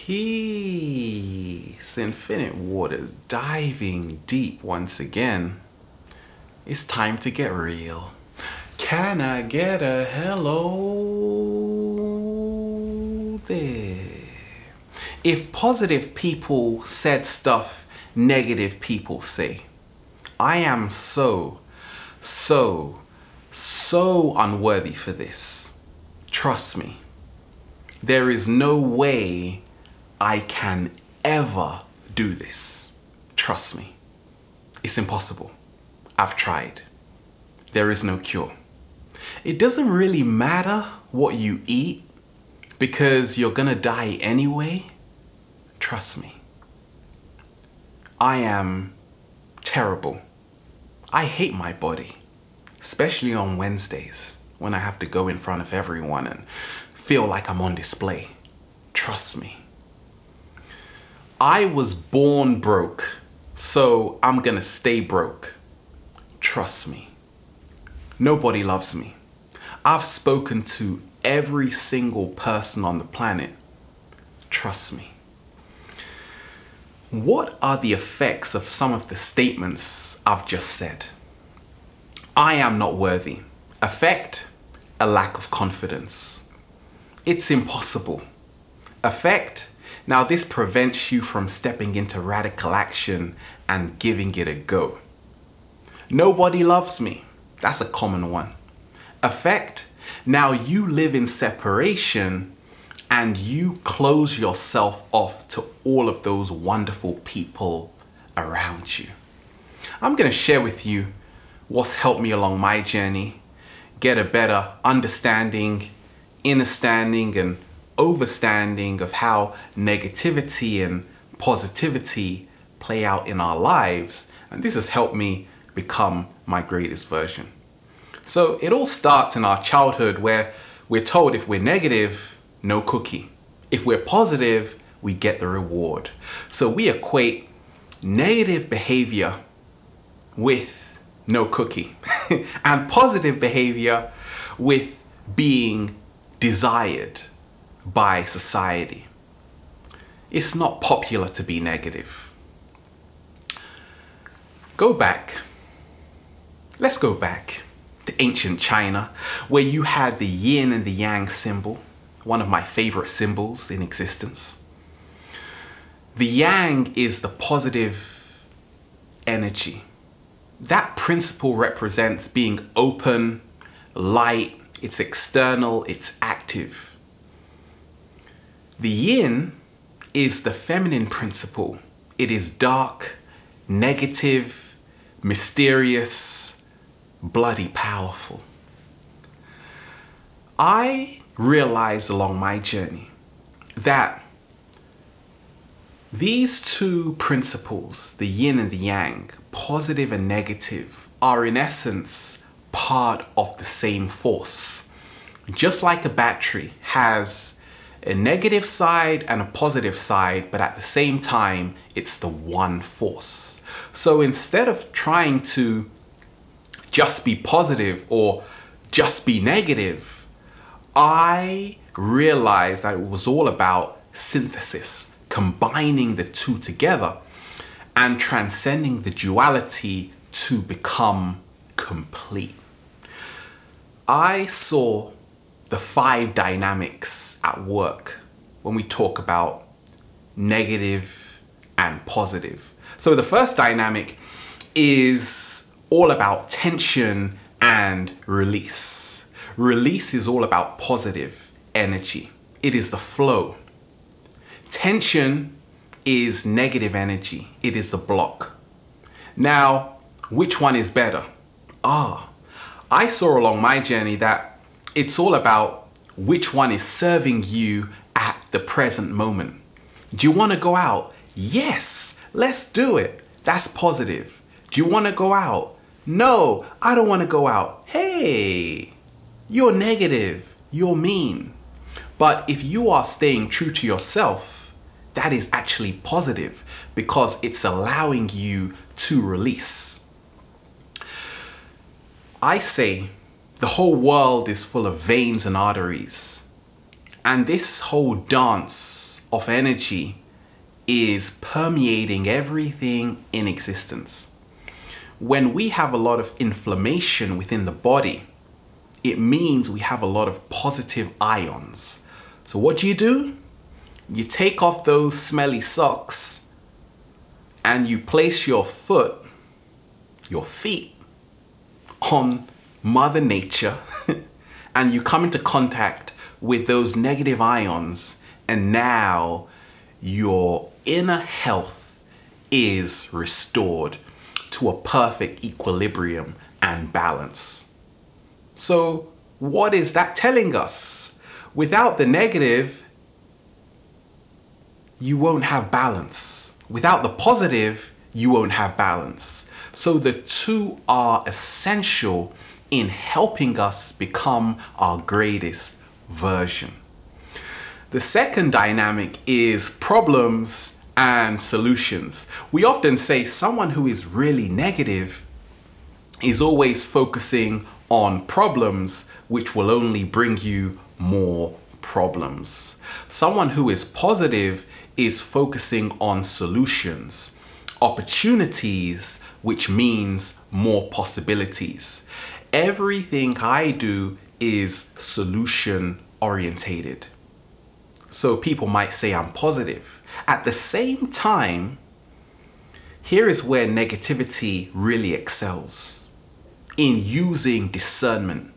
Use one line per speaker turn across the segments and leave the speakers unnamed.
Peace, infinite waters, diving deep once again. It's time to get real. Can I get a hello there? If positive people said stuff negative people say, I am so unworthy for this. Trust me. There is no way I can ever do this. Trust me. It's impossible. I've tried. There is no cure. It doesn't really matter what you eat because you're gonna die anyway. Trust me. I am terrible. I hate my body, especially on Wednesdays when I have to go in front of everyone and feel like I'm on display. Trust me. I was born broke, so I'm gonna stay broke. Trust me. Nobody loves me. I've spoken to every single person on the planet. Trust me. What are the effects of some of the statements I've just said? I am not worthy. Effect, a lack of confidence. It's impossible. Effect, now this prevents you from stepping into radical action and giving it a go. Nobody loves me. That's a common one. Effect, now you live in separation and you close yourself off to all of those wonderful people around you. I'm going to share with you what's helped me along my journey, get a better understanding, understanding and overstanding of how negativity and positivity play out in our lives. And this has helped me become my greatest version. So it all starts in our childhood where we're told if we're negative, no cookie. If we're positive, we get the reward. So we equate negative behavior with no cookie and positive behavior with being desired by society. It's not popular to be negative. Let's go back to ancient China, where you had the yin and the yang symbol, one of my favorite symbols in existence. The yang is the positive energy. That principle represents being open, light, it's external, it's active. The yin is the feminine principle. It is dark, negative, mysterious, bloody powerful. I realized along my journey that these two principles, the yin and the yang, positive and negative, are in essence part of the same force. Just like a battery has a negative side and a positive side, but at the same time, it's the one force. So instead of trying to just be positive or just be negative, I realized that it was all about synthesis, combining the two together and transcending the duality to become complete. I saw the 5 dynamics at work when we talk about negative and positive. So the first dynamic is all about tension and release. Release is all about positive energy. It is the flow. Tension is negative energy. It is the block. Now, which one is better? I saw along my journey that it's all about which one is serving you at the present moment. Do you want to go out? Yes, let's do it. That's positive. Do you want to go out? No, I don't want to go out. Hey, you're negative. You're mean. But if you are staying true to yourself, that is actually positive because it's allowing you to release. I say the whole world is full of veins and arteries. And this whole dance of energy is permeating everything in existence. When we have a lot of inflammation within the body, it means we have a lot of positive ions. So what do? You take off those smelly socks and you place your feet on Mother Nature and you come into contact with those negative ions, and now your inner health is restored to a perfect equilibrium and balance. So what is that telling us? Without the negative, you won't have balance. Without the positive, you won't have balance. So the two are essential in helping us become our greatest version. The second dynamic is problems and solutions. We often say someone who is really negative is always focusing on problems, which will only bring you more problems. Someone who is positive is focusing on solutions, opportunities, which means more possibilities. Everything I do is solution orientated. So people might say I'm positive. At the same time, here is where negativity really excels, in using discernment,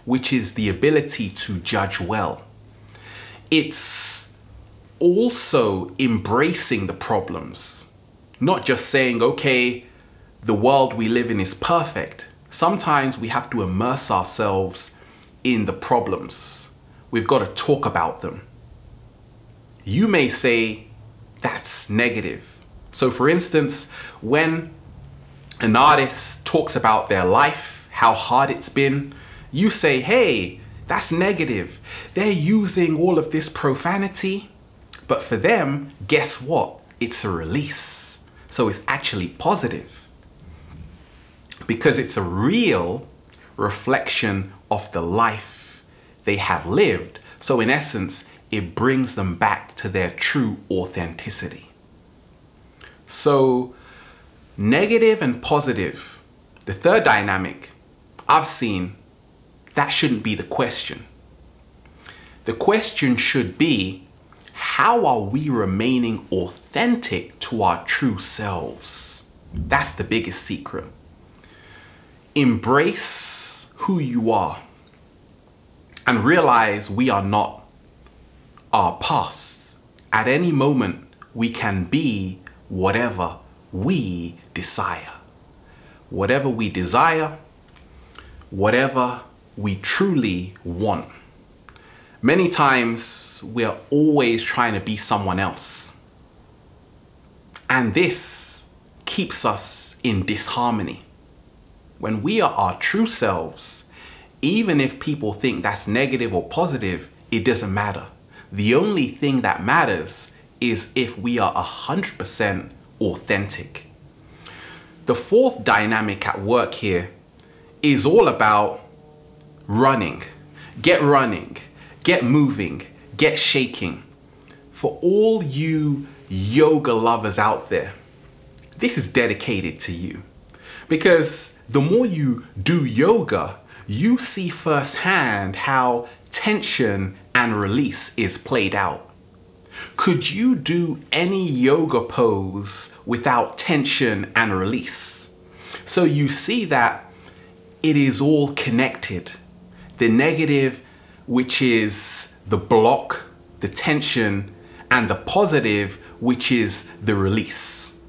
which is the ability to judge well. It's also embracing the problems, not just saying, okay, the world we live in is perfect. Sometimes we have to immerse ourselves in the problems. We've got to talk about them. You may say that's negative. So for instance, when an artist talks about their life, how hard it's been, you say, hey, that's negative. They're using all of this profanity, but for them, guess what? It's a release. So it's actually positive because it's a real reflection of the life they have lived. So in essence, it brings them back to their true authenticity. So negative and positive, the third dynamic I've seen, that shouldn't be the question. The question should be, how are we remaining authentic to our true selves? That's the biggest secret. Embrace who you are and realize we are not our past. At any moment, we can be whatever we desire. Whatever we desire, whatever we truly want. Many times, we're always trying to be someone else. And this keeps us in disharmony. When we are our true selves, even if people think that's negative or positive, it doesn't matter. The only thing that matters is if we are 100% authentic. The fourth dynamic at work here is all about running. Get moving, get shaking. For all you yoga lovers out there, this is dedicated to you. Because the more you do yoga, you see firsthand how tension and release is played out. Could you do any yoga pose without tension and release? So you see that it is all connected. The negative, which is the block, the tension, and the positive, which is the release.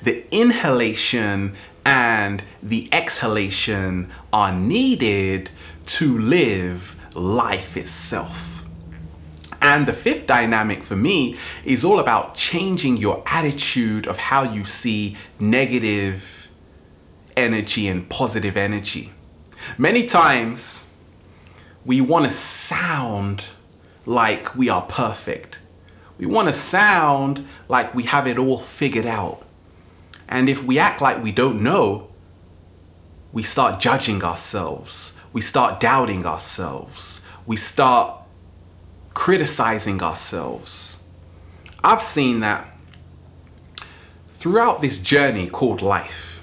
The inhalation and the exhalation are needed to live life itself. And the fifth dynamic for me is all about changing your attitude of how you see negative energy and positive energy. Many times we want to sound like we are perfect. We want to sound like we have it all figured out. And if we act like we don't know, we start judging ourselves. We start doubting ourselves. We start criticizing ourselves. I've seen that throughout this journey called life,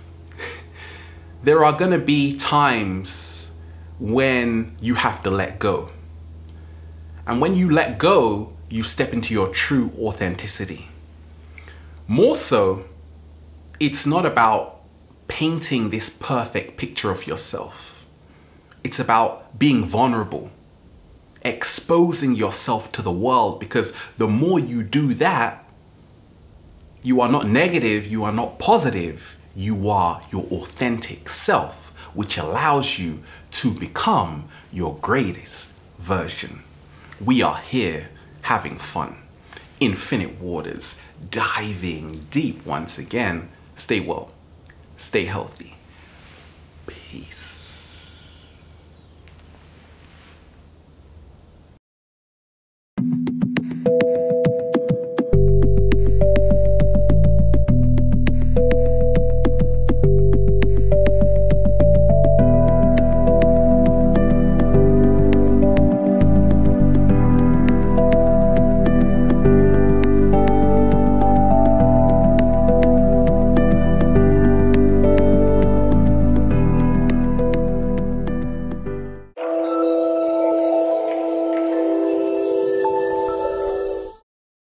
there are going to be times when you have to let go. And when you let go, you step into your true authenticity. More so, it's not about painting this perfect picture of yourself. It's about being vulnerable, exposing yourself to the world, because the more you do that, you are not negative, you are not positive, you are your authentic self, which allows you to become your greatest version. We are here having fun. Infinite waters, diving deep once again. Stay well, stay healthy. Peace.